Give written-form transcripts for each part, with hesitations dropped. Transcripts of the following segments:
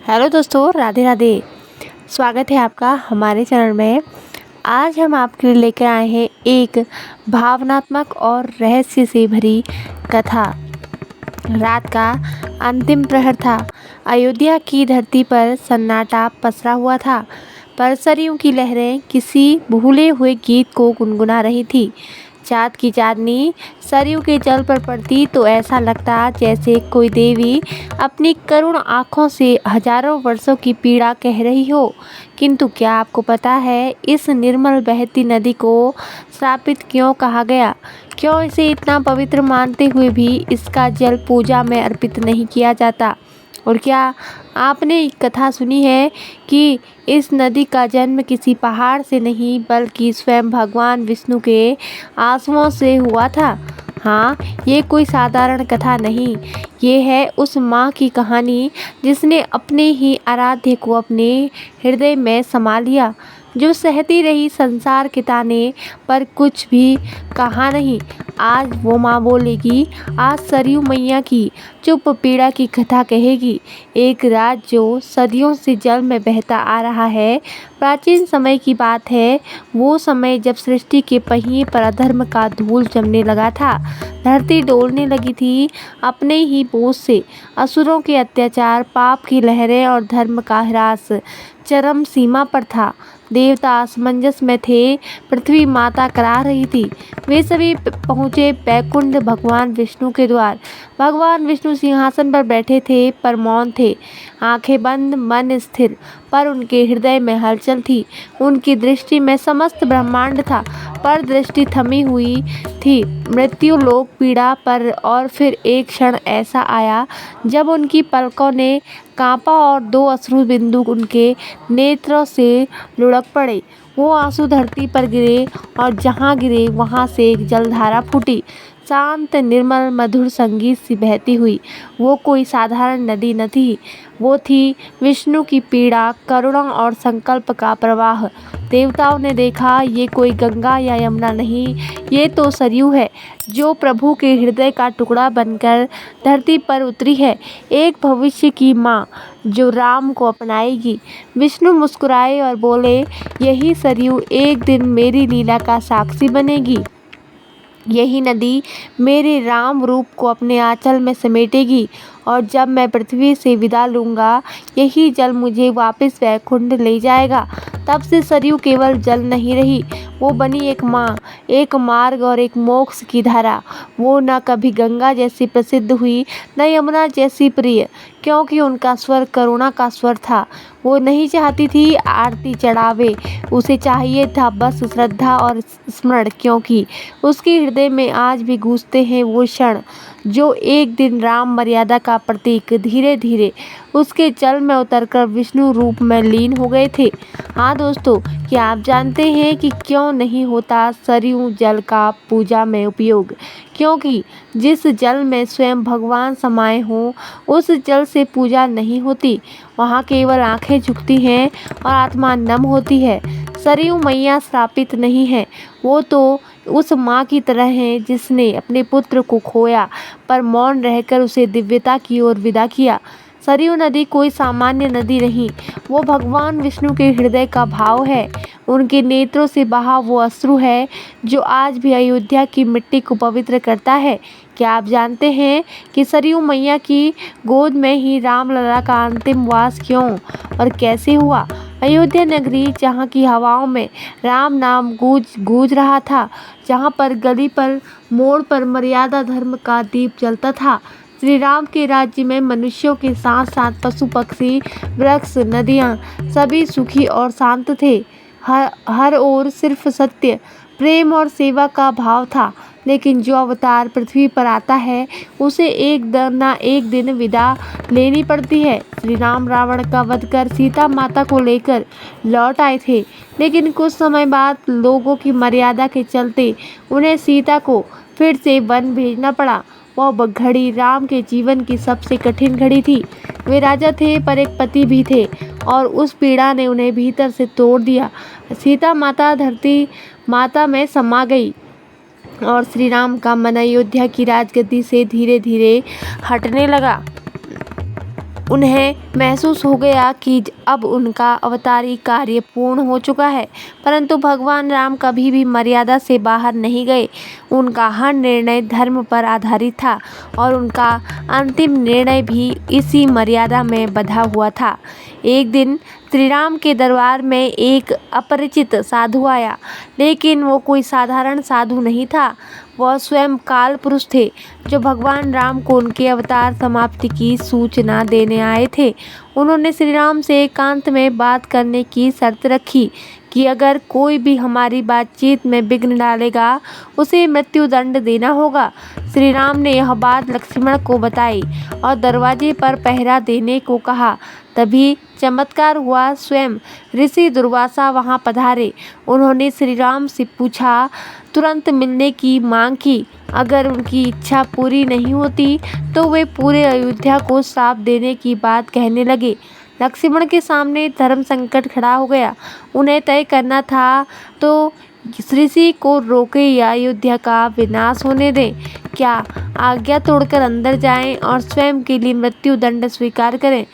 Hello दोस्तों, राधे राधे। स्वागत है आपका हमारे चैनल में। आज हम आपके लिए लेकर आए हैं एक भावनात्मक और रहस्य से भरी कथा। रात का अंतिम प्रहर था। अयोध्या की धरती पर सन्नाटा पसरा हुआ था, पर सरयू की लहरें किसी भूले हुए गीत को गुनगुना रही थी। चाँद की चांदनी सरयू के जल पर पड़ती तो ऐसा लगता जैसे कोई देवी अपनी करुण आँखों से हजारों वर्षों की पीड़ा कह रही हो। किंतु क्या आपको पता है, इस निर्मल बहती नदी को श्रापित क्यों कहा गया? क्यों इसे इतना पवित्र मानते हुए भी इसका जल पूजा में अर्पित नहीं किया जाता? और क्या आपने एक कथा सुनी है कि इस नदी का जन्म किसी पहाड़ से नहीं बल्कि स्वयं भगवान विष्णु के आंसुओं से हुआ था? हाँ, ये कोई साधारण कथा नहीं, ये है उस माँ की कहानी जिसने अपने ही आराध्य को अपने हृदय में समा लिया, जो सहती रही संसार के ताने पर कुछ भी कहा नहीं। आज वो माँ बोलेगी, आज सरयू मैया की चुप पीड़ा की कथा कहेगी। एक राज जो सदियों से जल में बहता आ रहा है। प्राचीन समय की बात है, वो समय जब सृष्टि के पहिए पर अधर्म का धूल जमने लगा था। धरती डोलने लगी थी अपने ही बोझ से। असुरों के अत्याचार, पाप की लहरें और धर्म का ह्रास चरम सीमा पर था। देवता असमंजस में थे, पृथ्वी माता करा रही थी। वे सभी पहुँचे बैकुंठ भगवान विष्णु के द्वार। भगवान विष्णु सिंहासन पर बैठे थे, पर मौन थे, आंखें बंद, मन स्थिर। पर उनके हृदय में हलचल थी। उनकी दृष्टि में समस्त ब्रह्मांड था, पर दृष्टि थमी हुई थी मृत्यु लोक पीड़ा पर। और फिर एक क्षण ऐसा आया जब उनकी पलकों ने कांपा और दो अश्रु बिंदु उनके नेत्रों से लुढ़क पड़े। वो आंसू धरती पर गिरे और जहाँ गिरे वहाँ से एक जलधारा फूटी, शांत, निर्मल, मधुर संगीत सी बहती हुई। वो कोई साधारण नदी न थी, वो थी विष्णु की पीड़ा, करुणा और संकल्प का प्रवाह। देवताओं ने देखा, ये कोई गंगा या यमुना नहीं, ये तो सरयू है, जो प्रभु के हृदय का टुकड़ा बनकर धरती पर उतरी है। एक भविष्य की माँ जो राम को अपनाएगी। विष्णु मुस्कुराए और बोले, यही सरयू एक दिन मेरी लीला का साक्षी बनेगी। यही नदी मेरे राम रूप को अपने आंचल में समेटेगी, और जब मैं पृथ्वी से विदा लूँगा, यही जल मुझे वापस वैकुंठ ले जाएगा। तब से सरयू केवल जल नहीं रही, वो बनी एक माँ, एक मार्ग और एक मोक्ष की धारा। वो न कभी गंगा जैसी प्रसिद्ध हुई, न यमुना जैसी प्रिय, क्योंकि उनका स्वर करुणा का स्वर था। वो नहीं चाहती थी आरती चढ़ावे, उसे चाहिए था बस श्रद्धा और स्मरण, क्योंकि उसके हृदय में आज भी गूंजते हैं वो क्षण जो एक दिन राम मर्यादा का प्रतीक धीरे धीरे उसके जल में उतरकर विष्णु रूप में लीन हो गए थे। हाँ दोस्तों, क्या आप जानते हैं कि क्यों नहीं होता सरयू जल का पूजा में उपयोग? क्योंकि जिस जल में स्वयं भगवान समाये हों, उस जल से पूजा नहीं होती। वहाँ केवल आंखें झुकती हैं और आत्मा नम होती है। सरयू मैया श्रापित नहीं है, वो तो उस माँ की तरह है जिसने अपने पुत्र को खोया, पर मौन रहकर उसे दिव्यता की ओर विदा किया। सरयू नदी कोई सामान्य नदी नहीं, वो भगवान विष्णु के हृदय का भाव है। उनके नेत्रों से बहा वो अश्रु है जो आज भी अयोध्या की मिट्टी को पवित्र करता है। क्या आप जानते हैं कि सरयू मैया की गोद में ही रामलला का अंतिम वास क्यों और कैसे हुआ? अयोध्या नगरी, जहाँ की हवाओं में राम नाम गूंज रहा था, जहाँ पर गली पर मोड़ पर मर्यादा धर्म का दीप जलता था। श्री राम के राज्य में मनुष्यों के साथ साथ पशु पक्षी, वृक्ष, नदियाँ सभी सुखी और शांत थे। हर ओर सिर्फ सत्य, प्रेम और सेवा का भाव था। लेकिन जो अवतार पृथ्वी पर आता है, उसे एक दिन विदा लेनी पड़ती है। श्री राम रावण का वध कर सीता माता को लेकर लौट आए थे, लेकिन कुछ समय बाद लोगों की मर्यादा के चलते उन्हें सीता को फिर से वन भेजना पड़ा। वह घड़ी राम के जीवन की सबसे कठिन घड़ी थी। वे राजा थे, पर एक पति भी थे, और उस पीड़ा ने उन्हें भीतर से तोड़ दिया। सीता माता धरती माता में समा गई और श्री राम का मन अयोध्या की राजगद्दी से धीरे धीरे हटने लगा। उन्हें महसूस हो गया कि अब उनका अवतारी कार्य पूर्ण हो चुका है। परंतु भगवान राम कभी भी मर्यादा से बाहर नहीं गए। उनका हर निर्णय धर्म पर आधारित था और उनका अंतिम निर्णय भी इसी मर्यादा में बंधा हुआ था। एक दिन श्री राम के दरबार में एक अपरिचित साधु आया, लेकिन वो कोई साधारण साधु नहीं था। वह स्वयं काल पुरुष थे, जो भगवान राम को उनके अवतार समाप्ति की सूचना देने आए थे। उन्होंने श्री राम से एकांत में बात करने की शर्त रखी कि अगर कोई भी हमारी बातचीत में विघ्न डालेगा, उसे मृत्यु दंड देना होगा। श्री राम ने यह बात लक्ष्मण को बताई और दरवाजे पर पहरा देने को कहा। तभी चमत्कार हुआ, स्वयं ऋषि दुर्वासा वहां पधारे। उन्होंने श्री राम से पूछा, तुरंत मिलने की मांग की। अगर उनकी इच्छा पूरी नहीं होती तो वे पूरे अयोध्या को श्राप देने की बात कहने लगे। लक्ष्मण के सामने धर्म संकट खड़ा हो गया। उन्हें तय करना था तो ऋषि को रोके या अयोध्या का विनाश होने दें। क्या आज्ञा तोड़कर अंदर जाएं और स्वयं के लिए मृत्यु दंड स्वीकार करें?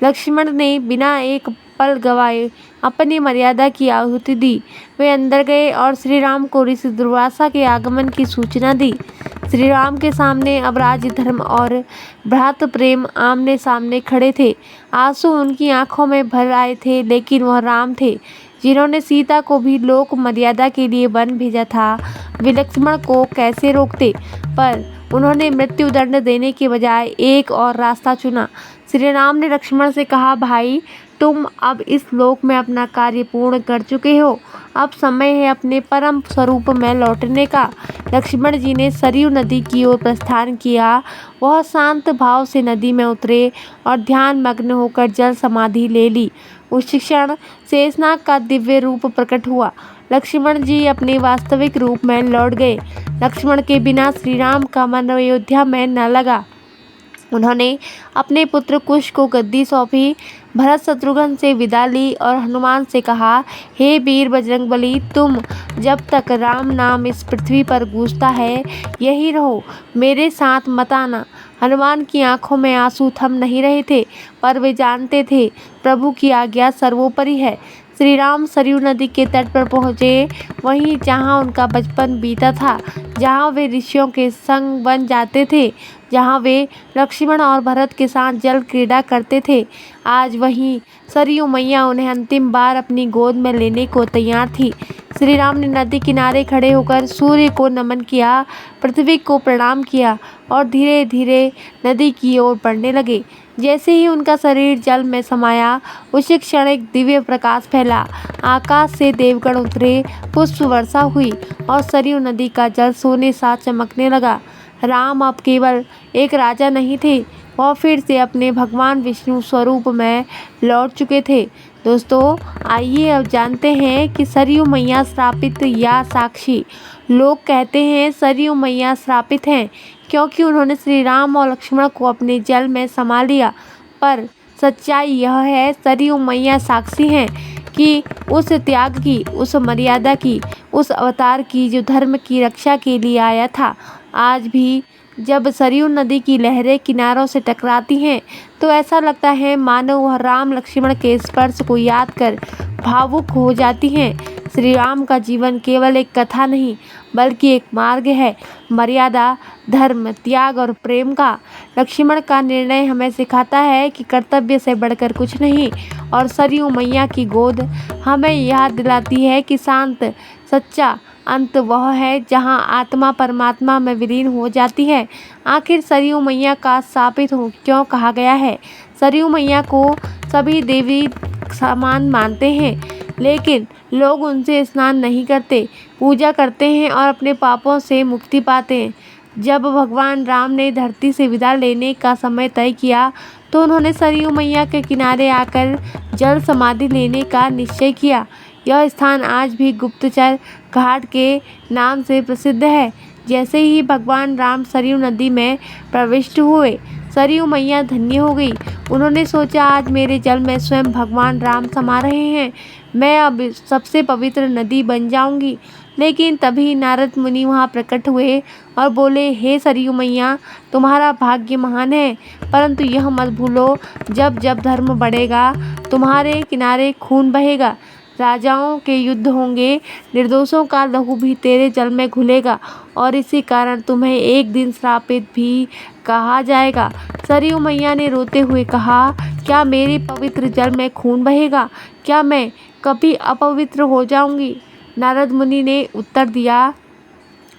लक्ष्मण ने बिना एक पल गवाए अपनी मर्यादा की आहुति दी। वे अंदर गए और श्री राम को ऋषि दुर्वासा के आगमन की सूचना दी। श्री राम के सामने अब राज्य धर्म और भ्रात प्रेम आमने सामने खड़े थे। आंसू उनकी आंखों में भर आए थे, लेकिन वह राम थे जिन्होंने सीता को भी लोक मर्यादा के लिए वन भेजा था। वे लक्ष्मण को कैसे रोकते, पर उन्होंने मृत्यु दंड देने के बजाय एक और रास्ता चुना। श्री राम ने लक्ष्मण से कहा, भाई, तुम अब इस लोक में अपना कार्य पूर्ण कर चुके हो। अब समय है अपने परम स्वरूप में लौटने का। लक्ष्मण जी ने सरयू नदी की ओर प्रस्थान किया। वह शांत भाव से नदी में उतरे और ध्यान मग्न होकर जल समाधि ले ली। उस क्षण शेषनाग का दिव्य रूप प्रकट हुआ। लक्ष्मण जी अपने वास्तविक रूप में लौट गए। लक्ष्मण के बिना श्री राम का मन अयोध्या में न लगा। उन्होंने अपने पुत्र कुश को गद्दी सौंपी, भरत शत्रुघ्न से विदा ली और हनुमान से कहा, हे वीर बजरंगबली, तुम जब तक राम नाम इस पृथ्वी पर गूंजता है यही रहो, मेरे साथ मत आना। हनुमान की आंखों में आंसू थम नहीं रहे थे, पर वे जानते थे प्रभु की आज्ञा सर्वोपरि है। श्री राम सरयू नदी के तट पर पहुँचे, वहीं जहाँ उनका बचपन बीता था, जहाँ वे ऋषियों के संग बन जाते थे, जहाँ वे लक्ष्मण और भरत के साथ जल क्रीड़ा करते थे। आज वहीं सरयू मैया उन्हें अंतिम बार अपनी गोद में लेने को तैयार थी। श्री राम ने नदी किनारे खड़े होकर सूर्य को नमन किया, पृथ्वी को प्रणाम किया और धीरे धीरे नदी की ओर बढ़ने लगे। जैसे ही उनका शरीर जल में समाया, उसी क्षण एक दिव्य प्रकाश फैला। आकाश से देवगण उतरे, पुष्प वर्षा हुई और सरयू नदी का जल सोने सा चमकने लगा। राम अब केवल एक राजा नहीं थे, वह फिर से अपने भगवान विष्णु स्वरूप में लौट चुके थे। दोस्तों, आइए अब जानते हैं कि सरयू मैया श्रापित या साक्षी। लोग कहते हैं सरयू मैया श्रापित हैं क्योंकि उन्होंने श्री राम और लक्ष्मण को अपने जल में समा लिया, पर सच्चाई यह है सरयू मैया साक्षी हैं कि उस त्याग की, उस मर्यादा की, उस अवतार की जो धर्म की रक्षा के लिए आया था। आज भी जब सरयू नदी की लहरें किनारों से टकराती हैं तो ऐसा लगता है मानो वह राम लक्ष्मण के स्पर्श को याद कर भावुक हो जाती हैं। श्री राम का जीवन केवल एक कथा नहीं, बल्कि एक मार्ग है, मर्यादा, धर्म, त्याग और प्रेम का। लक्ष्मण का निर्णय हमें सिखाता है कि कर्तव्य से बढ़कर कुछ नहीं, और सरयू मैया की गोद हमें याद दिलाती है कि शांत, सच्चा अंत वह है जहाँ आत्मा परमात्मा में विलीन हो जाती है। आखिर सरयू मैया का शापित हो क्यों कहा गया है? सरयू मैया को सभी देवी समान मानते हैं, लेकिन लोग उनसे स्नान नहीं करते, पूजा करते हैं और अपने पापों से मुक्ति पाते हैं। जब भगवान राम ने धरती से विदा लेने का समय तय किया तो उन्होंने सरयू मैया के किनारे आकर जल समाधि लेने का निश्चय किया। यह स्थान आज भी गुप्तचर घाट के नाम से प्रसिद्ध है। जैसे ही भगवान राम सरयू नदी में प्रविष्ट हुए, सरयू मैया धन्य हो गई। उन्होंने सोचा, आज मेरे जल में स्वयं भगवान राम समा रहे हैं, मैं अब सबसे पवित्र नदी बन जाऊंगी। लेकिन तभी नारद मुनि वहाँ प्रकट हुए और बोले, हे सरयू मैया, तुम्हारा भाग्य महान है, परंतु यह मत भूलो, जब जब धर्म बढ़ेगा तुम्हारे किनारे खून बहेगा, राजाओं के युद्ध होंगे, निर्दोषों का लहू भी तेरे जल में घुलेगा और इसी कारण तुम्हें एक दिन श्रापित भी कहा जाएगा। सरयू मैया ने रोते हुए कहा, क्या मेरे पवित्र जल में खून बहेगा? क्या मैं कभी अपवित्र हो जाऊंगी? नारद मुनि ने उत्तर दिया,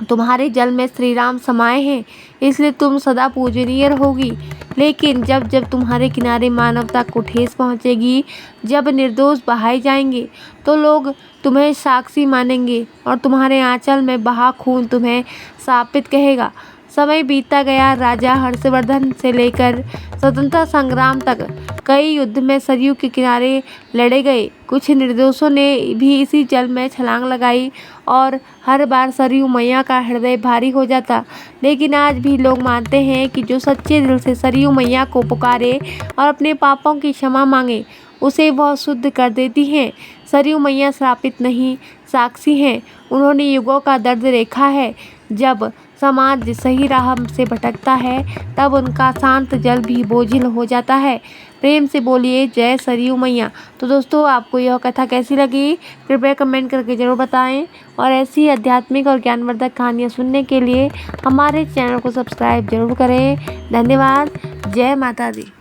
तुम्हारे जल में श्री राम समाये हैं, इसलिए तुम सदा पूजनीय रहोगी। लेकिन जब जब तुम्हारे किनारे मानवता को ठेस पहुँचेगी, जब निर्दोष बहाए जाएंगे, तो लोग तुम्हें साक्षी मानेंगे और तुम्हारे आंचल में बहा खून तुम्हें शापित कहेगा। समय बीतता गया। राजा हर्षवर्धन से लेकर स्वतंत्रता संग्राम तक कई युद्ध में सरयू के किनारे लड़े गए। कुछ निर्दोषों ने भी इसी जल में छलांग लगाई और हर बार सरयू मैया का हृदय भारी हो जाता। लेकिन आज भी लोग मानते हैं कि जो सच्चे दिल से सरयू मैया को पुकारे और अपने पापों की क्षमा मांगे, उसे वह शुद्ध कर देती हैं। सरयू मैया श्रापित नहीं, साक्षी हैं। उन्होंने युगों का दर्द देखा है। जब समाज सही राह से भटकता है, तब उनका शांत जल भी बोझिल हो जाता है। प्रेम से बोलिए, जय सरयू मैया। तो दोस्तों, आपको यह कथा कैसी लगी, कृपया कमेंट करके ज़रूर बताएं और ऐसी आध्यात्मिक और ज्ञानवर्धक कहानियाँ सुनने के लिए हमारे चैनल को सब्सक्राइब जरूर करें। धन्यवाद। जय माता दी।